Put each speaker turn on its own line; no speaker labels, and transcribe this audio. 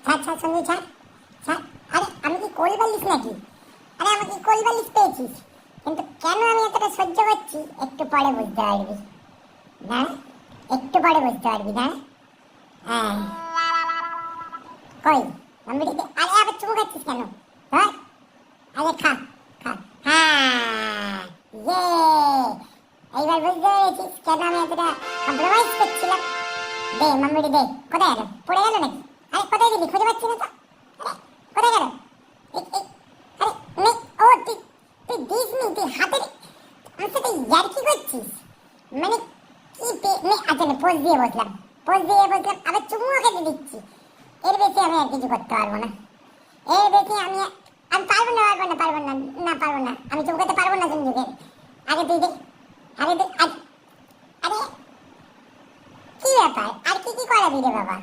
ছাড় ছাড় সঞ্জু ছাড় ছাড়। আরে আমি কি কোল বালিশ নাকি? আরে আমাকে কোল বালিশ পেয়েছিস, কিন্তু কেন আমি এতটা সহ্য করছি একটু পরে বুঝতে পারবি। দাঁড়া, একটু পরে বুঝতে পারবি, দাঁড়া। হ্যাঁ, কই মাম্মিটি দে। আরে আবার চুমু খাচ্ছিস কেন? ধর, আরে খা খা। হ্যাঁ, ইয়ে, এইবার বুঝতে পেরেছিস কেন আমি এতটা কম্প্রোমাইজ করছিলাম। দে মাম্মিটি দে। কোথায় গেল? পড়ে গেল নাকি? আরে কোথায় গেলি? খুঁজে পাচ্ছি না তো। আরে কোথায় গেল? আরে নে, ও তুই তুই দিস নি, তুই হাতে আমার সাথে ইয়ার্কি করছিস মানে কি নে। আচ্ছা নে, পোজ দিয়ে বসলাম, পোজ দিয়ে বসলাম, আবার চুমুও খেতে দিচ্ছি। এর বেশি আমি আর কিছু করতে পারবো না। এর বেশি আমি আমি পারবো না, পারবো না, পারবো না, না পারবো না, আমি চুমু খেতে পারবো না সঞ্জুকে। আগে তুই দে, আগে তুই। আরে কি ব্যাপার, আর কি কি করাবি রে বাবা?